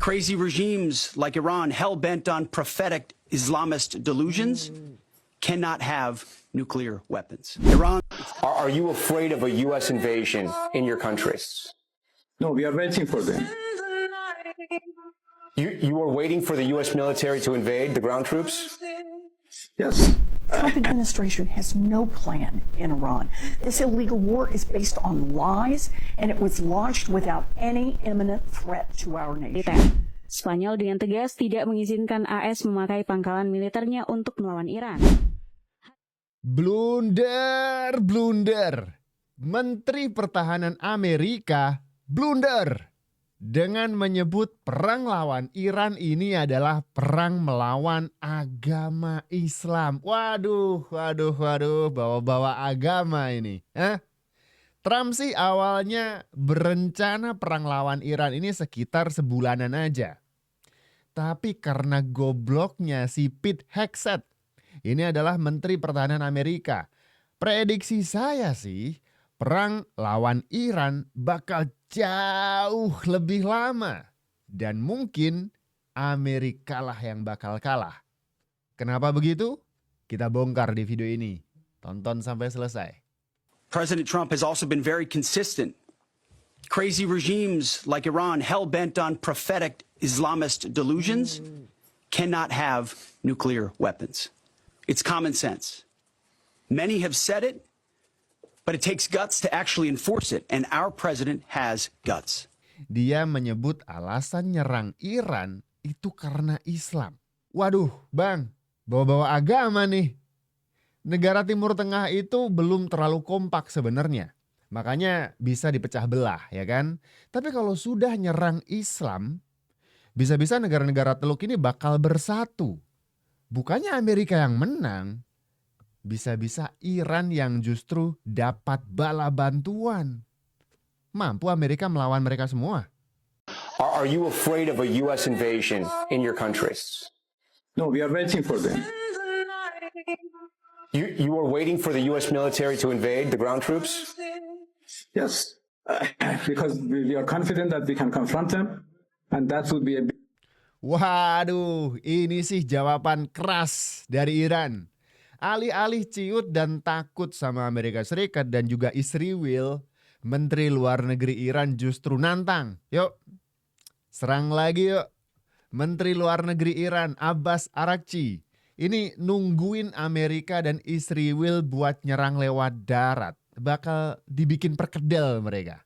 Crazy regimes like Iran, hell-bent on prophetic Islamist delusions, cannot have nuclear weapons. Iran. Are you afraid of a U.S. invasion in your country? No, we are waiting for them. You are waiting for the U.S. military to invade the ground troops? Yes. Trump administration has no plan in Iran. This illegal war is based on lies, and it was launched without any imminent threat to our nation. Spanyol dengan tegas tidak mengizinkan AS memakai pangkalan militernya untuk melawan Iran. Blunder, blunder. Menteri Pertahanan Amerika blunder dengan menyebut perang lawan Iran ini adalah perang melawan agama Islam. Waduh, bawa-bawa agama ini. Trump sih awalnya berencana perang lawan Iran ini sekitar sebulanan aja. Tapi karena gobloknya si Pete Hegseth, ini adalah Menteri Pertahanan Amerika. Prediksi saya sih, perang lawan Iran bakal jauh lebih lama. Dan mungkin Amerika lah yang bakal kalah. Kenapa begitu? Kita bongkar di video ini. Tonton sampai selesai. President Trump has also been very consistent. Crazy regimes like Iran, hell-bent on prophetic Islamist delusions, cannot have nuclear weapons. It's common sense. Many have said it, but it takes guts to actually enforce it, and our president has guts. Dia menyebut alasan nyerang Iran itu karena Islam. Waduh, Bang, bawa-bawa agama nih. Negara Timur Tengah itu belum terlalu kompak sebenarnya. Makanya bisa dipecah belah, ya kan? Tapi kalau sudah nyerang Islam, bisa-bisa negara-negara Teluk ini bakal bersatu. Bukannya Amerika yang menang, bisa-bisa Iran yang justru dapat bala bantuan. Mampu Amerika melawan mereka semua. Are you afraid of a U.S. invasion in your country? No, we are waiting for them. You are waiting for the U.S. military to invade the ground troops? Yes, because we are confident that we can confront them, and that would be a big... Waduh, ini sih jawaban keras dari Iran. Alih-alih ciut dan takut sama Amerika Serikat dan juga Israel, Menteri Luar Negeri Iran justru nantang. Yuk, serang lagi yuk. Menteri Luar Negeri Iran Abbas Araghchi ini nungguin Amerika dan Israel buat nyerang lewat darat. Bakal dibikin perkedel mereka.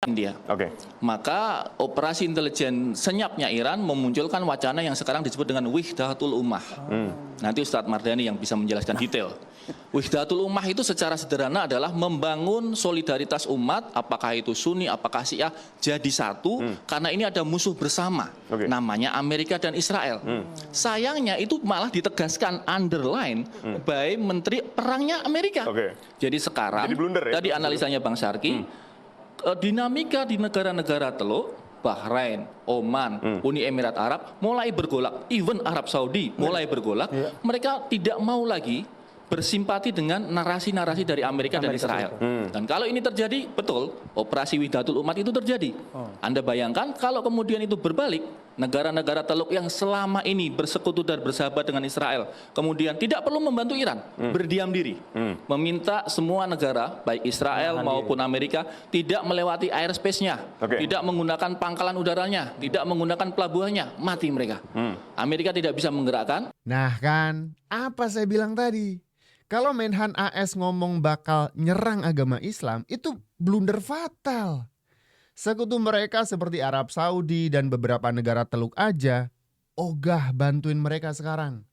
India. Oke. Maka operasi intelijen senyapnya Iran memunculkan wacana yang sekarang disebut dengan Wihdatul Ummah. Nanti Ustadz Mardhani yang bisa menjelaskan detail. Wihdatul Ummah itu secara sederhana adalah membangun solidaritas umat, apakah itu Sunni, apakah Syiah, jadi satu karena ini ada musuh bersama. Namanya Amerika dan Israel. Sayangnya itu malah ditegaskan underline by Menteri Perangnya Amerika. Jadi sekarang, tadi analisanya Bang Syarki, dinamika di negara-negara Teluk, Bahrain, Oman, Uni Emirat Arab mulai bergolak, even Arab Saudi mulai bergolak, mereka tidak mau lagi bersimpati dengan narasi-narasi dari Amerika dan Israel. Dan kalau ini terjadi, betul, operasi Wihdatul Umat itu terjadi. Anda bayangkan kalau kemudian itu berbalik, negara-negara Teluk yang selama ini bersekutu dan bersahabat dengan Israel, kemudian tidak perlu membantu Iran, berdiam diri, meminta semua negara, baik Israel maupun Amerika, tidak melewati airspace-nya, tidak menggunakan pangkalan udaranya, tidak menggunakan pelabuhannya, mati mereka. Amerika tidak bisa menggerakkan. Nah kan, apa saya bilang tadi? Kalau Menhan AS ngomong bakal nyerang agama Islam, itu blunder fatal. Sekutu mereka seperti Arab Saudi dan beberapa negara Teluk aja ogah bantuin mereka sekarang.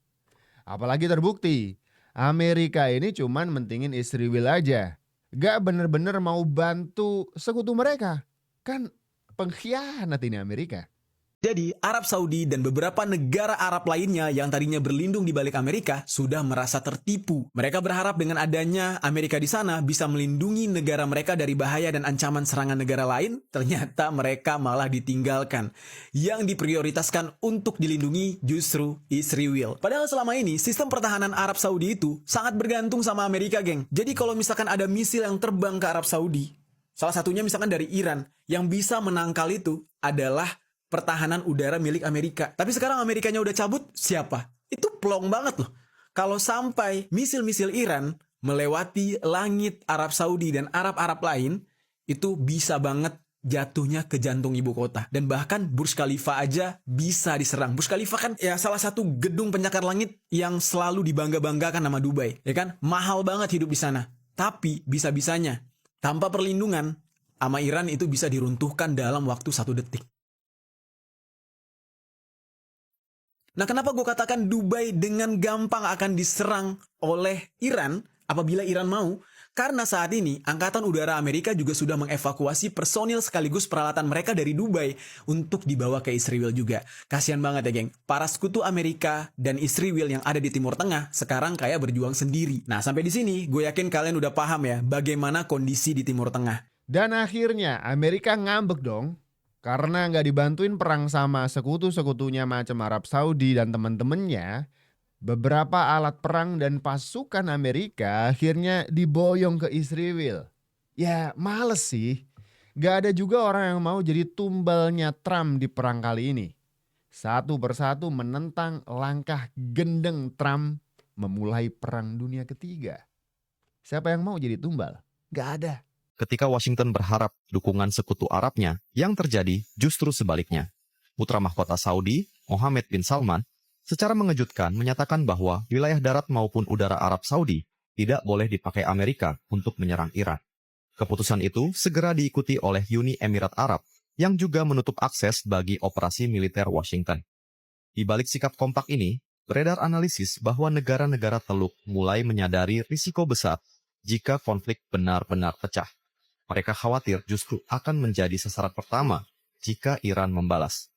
Apalagi terbukti, Amerika ini cuman mentingin Israel aja. Gak bener-bener mau bantu sekutu mereka. Kan pengkhianat ini Amerika. Jadi, Arab Saudi dan beberapa negara Arab lainnya yang tadinya berlindung di balik Amerika sudah merasa tertipu. Mereka berharap dengan adanya Amerika di sana bisa melindungi negara mereka dari bahaya dan ancaman serangan negara lain. Ternyata mereka malah ditinggalkan. Yang diprioritaskan untuk dilindungi justru Israel. Padahal selama ini sistem pertahanan Arab Saudi itu sangat bergantung sama Amerika, geng. Jadi kalau misalkan ada misil yang terbang ke Arab Saudi, Salah satunya misalkan dari Iran, yang bisa menangkal itu adalah pertahanan udara milik Amerika. Tapi sekarang Amerikanya udah cabut, siapa? Itu plong banget loh. Kalau sampai misil-misil Iran melewati langit Arab Saudi dan Arab-Arab lain, itu bisa banget jatuhnya ke jantung ibu kota. Dan bahkan Burj Khalifa aja bisa diserang. Burj Khalifa kan ya salah satu gedung pencakar langit yang selalu dibangga-banggakan nama Dubai. Ya kan? Mahal banget hidup di sana. Tapi bisa-bisanya, tanpa perlindungan, sama Iran itu bisa diruntuhkan dalam waktu 1 detik. Nah, kenapa gue katakan Dubai dengan gampang akan diserang oleh Iran apabila Iran mau? Karena saat ini, Angkatan Udara Amerika juga sudah mengevakuasi personil sekaligus peralatan mereka dari Dubai untuk dibawa ke Israel juga. Kasian banget ya, geng. Para sekutu Amerika dan Israel yang ada di Timur Tengah sekarang kayak berjuang sendiri. Nah, sampai di sini, gue yakin kalian udah paham ya bagaimana kondisi di Timur Tengah. Dan akhirnya Amerika ngambek dong. Karena nggak dibantuin perang sama sekutu-sekutunya macam Arab Saudi dan temen-temennya, beberapa alat perang dan pasukan Amerika akhirnya diboyong ke Israel. Ya males sih, nggak ada juga orang yang mau jadi tumbalnya Trump di perang kali ini. Satu persatu menentang langkah gendeng Trump memulai perang dunia ketiga. Siapa yang mau jadi tumbal? Nggak ada. Ketika Washington berharap dukungan sekutu Arabnya, yang terjadi justru sebaliknya. Putra mahkota Saudi, Mohammed bin Salman, secara mengejutkan menyatakan bahwa wilayah darat maupun udara Arab Saudi tidak boleh dipakai Amerika untuk menyerang Iran. Keputusan itu segera diikuti oleh Uni Emirat Arab, yang juga menutup akses bagi operasi militer Washington. Di balik sikap kompak ini, beredar analisis bahwa negara-negara Teluk mulai menyadari risiko besar jika konflik benar-benar pecah. Mereka khawatir justru akan menjadi sasaran pertama jika Iran membalas.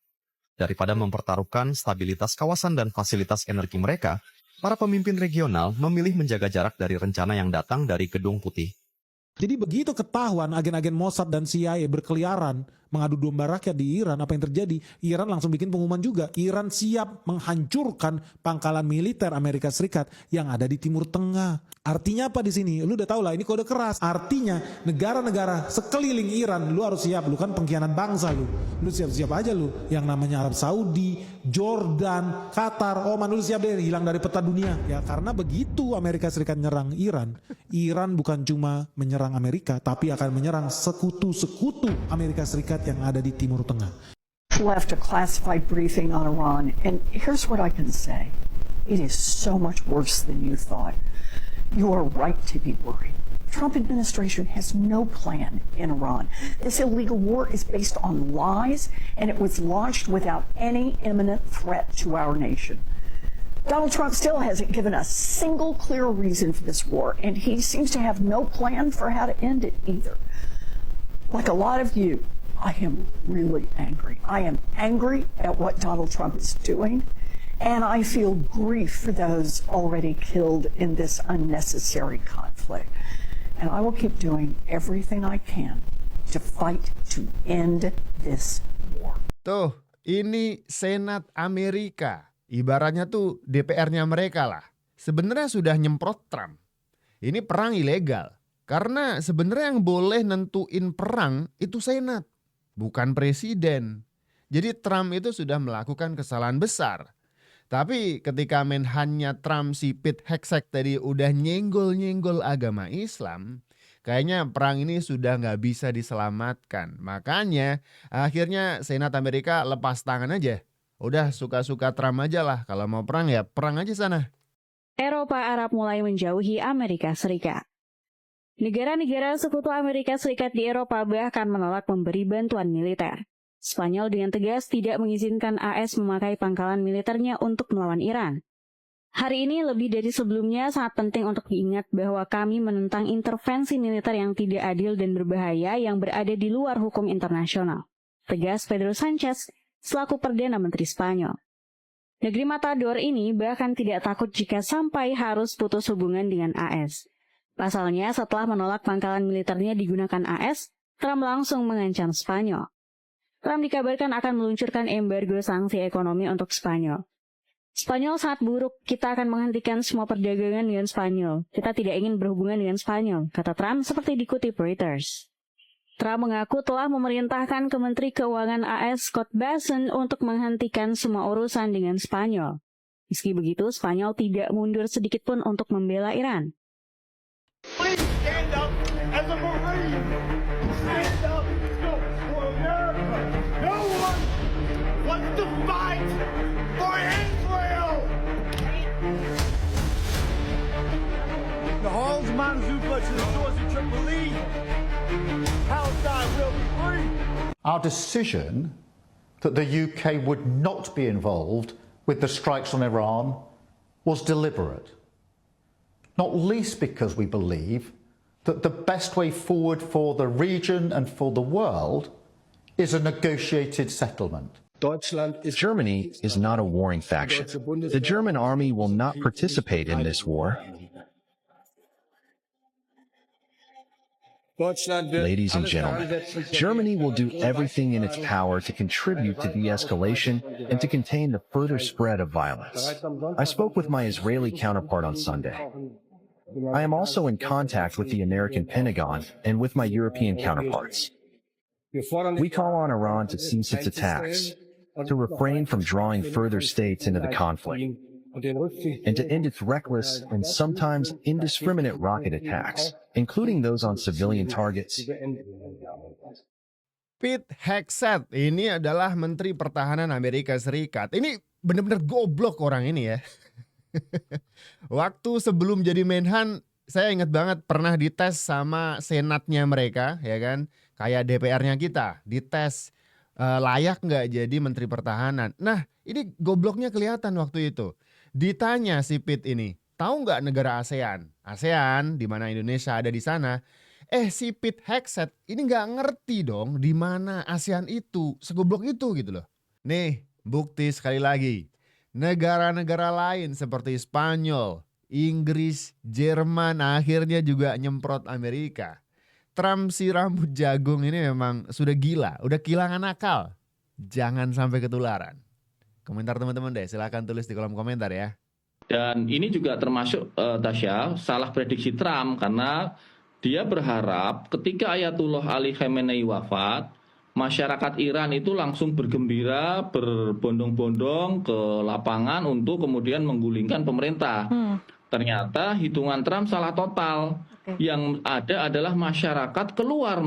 Daripada mempertaruhkan stabilitas kawasan dan fasilitas energi mereka, para pemimpin regional memilih menjaga jarak dari rencana yang datang dari Gedung Putih. Jadi begitu ketahuan agen-agen Mossad dan CIA berkeliaran mengadu domba rakyat di Iran, apa yang terjadi? Iran langsung bikin pengumuman juga. Iran siap menghancurkan pangkalan militer Amerika Serikat yang ada di Timur Tengah. Artinya apa di sini? Lu udah tahu lah, ini kode keras. Artinya negara-negara sekeliling Iran, lu harus siap. Lu kan pengkhianat bangsa lu. Lu siap-siap aja lu. Yang namanya Arab Saudi, Jordan, Qatar, Oman, lu siap deh hilang dari peta dunia. Ya karena begitu Amerika Serikat nyerang Iran, Iran bukan cuma menyerang Amerika, tapi akan menyerang sekutu-sekutu Amerika Serikat yang ada di Timur Tengah. Left a classified briefing on Iran, and here's what I can say. It is so much worse than you thought. You are right to be worried. Trump administration has no plan in Iran. This illegal war is based on lies, and it was launched without any imminent threat to our nation. Donald Trump still hasn't given a single clear reason for this war, and he seems to have no plan for how to end it either. Like a lot of you, I am really angry. I am angry at what Donald Trump is doing, and I feel grief for those already killed in this unnecessary conflict. And I will keep doing everything I can to fight to end this war. Tuh, ini Senat Amerika. Ibaratnya tuh DPR-nya mereka lah. Sebenarnya sudah nyemprot Trump. Ini perang ilegal. Karena sebenarnya yang boleh nentuin perang itu Senat, bukan presiden. Jadi Trump itu sudah melakukan kesalahan besar. Tapi ketika menhannya Trump si Pete Hegseth tadi udah nyenggol-nyenggol agama Islam, kayaknya perang ini sudah nggak bisa diselamatkan. Makanya akhirnya Senat Amerika lepas tangan aja. Udah suka-suka Trump aja lah. Kalau mau perang ya perang aja sana. Eropa Arab mulai menjauhi Amerika Serikat. Negara-negara sekutu Amerika Serikat di Eropa bahkan menolak memberi bantuan militer. Spanyol dengan tegas tidak mengizinkan AS memakai pangkalan militernya untuk melawan Iran. Hari ini lebih dari sebelumnya sangat penting untuk diingat bahwa kami menentang intervensi militer yang tidak adil dan berbahaya yang berada di luar hukum internasional. Tegas Pedro Sanchez selaku Perdana Menteri Spanyol. Negeri Matador ini bahkan tidak takut jika sampai harus putus hubungan dengan AS. Pasalnya, setelah menolak pangkalan militernya digunakan AS, Trump langsung mengancam Spanyol. Trump dikabarkan akan meluncurkan embargo sanksi ekonomi untuk Spanyol. Spanyol sangat buruk, kita akan menghentikan semua perdagangan dengan Spanyol. Kita tidak ingin berhubungan dengan Spanyol, kata Trump seperti dikutip Reuters. Trump mengaku telah memerintahkan ke Menteri Keuangan AS Scott Bessent untuk menghentikan semua urusan dengan Spanyol. Meski begitu, Spanyol tidak mundur sedikit pun untuk membela Iran. Please stand up as a Marine. Stand up for America. No one wants to fight for Israel. The halls of Montezuma to the shores of Tripoli. Palestine will be free. Our decision that the UK would not be involved with the strikes on Iran was deliberate. Not least because we believe that the best way forward for the region and for the world is a negotiated settlement. Germany is not a warring faction. The German army will not participate in this war. Ladies and gentlemen, Germany will do everything in its power to contribute to de-escalation and to contain the further spread of violence. I spoke with my Israeli counterpart on Sunday. I am also in contact with the American Pentagon and with my European counterparts. We call on Iran to cease its attacks, to refrain from drawing further states into the conflict, and to end its reckless and sometimes indiscriminate rocket attacks, including those on civilian targets. Pete Hegseth ini adalah Menteri Pertahanan Amerika Serikat. Ini benar-benar goblok orang ini ya. Waktu sebelum jadi Menhan, saya ingat banget pernah dites sama senatnya mereka, ya kan? Kayak DPR-nya kita, dites layak nggak jadi Menteri Pertahanan. Nah, ini gobloknya kelihatan waktu itu. Ditanya si Pete ini, tahu nggak negara ASEAN? ASEAN, di mana Indonesia ada di sana. Si Pete Hegseth ini nggak ngerti dong di mana ASEAN itu, segoblok itu gitu loh. Nih, bukti sekali lagi. Negara-negara lain seperti Spanyol, Inggris, Jerman akhirnya juga nyemprot Amerika. Trump si rambut jagung ini memang sudah gila, udah kehilangan akal. Jangan sampai ketularan. Komentar teman-teman deh, silahkan tulis di kolom komentar ya. Dan ini juga termasuk Tasya, salah prediksi Trump karena dia berharap ketika Ayatullah Ali Khamenei wafat, masyarakat Iran itu langsung bergembira, berbondong-bondong ke lapangan untuk kemudian menggulingkan pemerintah. Ternyata hitungan Trump salah total. Yang ada adalah masyarakat keluar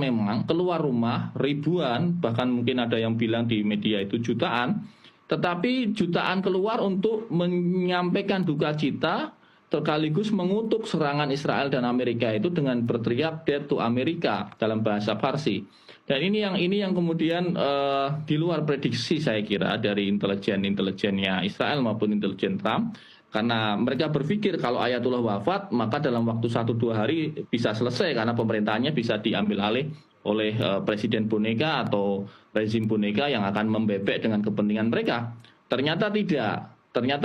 rumah ribuan, bahkan mungkin ada yang bilang di media itu jutaan. Tetapi jutaan keluar untuk menyampaikan duka cita sekaligus mengutuk serangan Israel dan Amerika itu dengan berteriak "Death to America" dalam bahasa Farsi. Dan ini yang kemudian di luar prediksi saya kira dari intelijennya Israel maupun intelijen Trump. Karena mereka berpikir kalau Ayatullah wafat maka dalam waktu 1-2 hari bisa selesai karena pemerintahannya bisa diambil alih oleh presiden boneka atau rezim boneka yang akan membebek dengan kepentingan mereka. Ternyata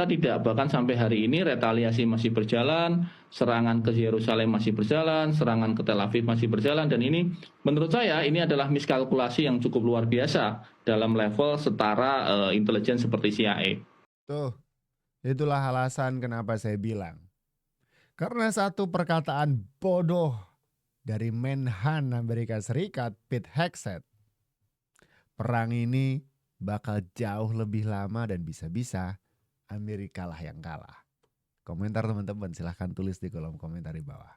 tidak, bahkan sampai hari ini retaliasi masih berjalan, serangan ke Yerusalem masih berjalan, serangan ke Tel Aviv masih berjalan, dan ini menurut saya ini adalah miskalkulasi yang cukup luar biasa dalam level setara intelijen seperti CIA. Tuh, itulah alasan kenapa saya bilang. Karena satu perkataan bodoh dari Menhan Amerika Serikat, Pete Hegseth, perang ini bakal jauh lebih lama dan bisa-bisa Amerika lah yang kalah. Komentar teman-teman silahkan tulis di kolom komentar di bawah.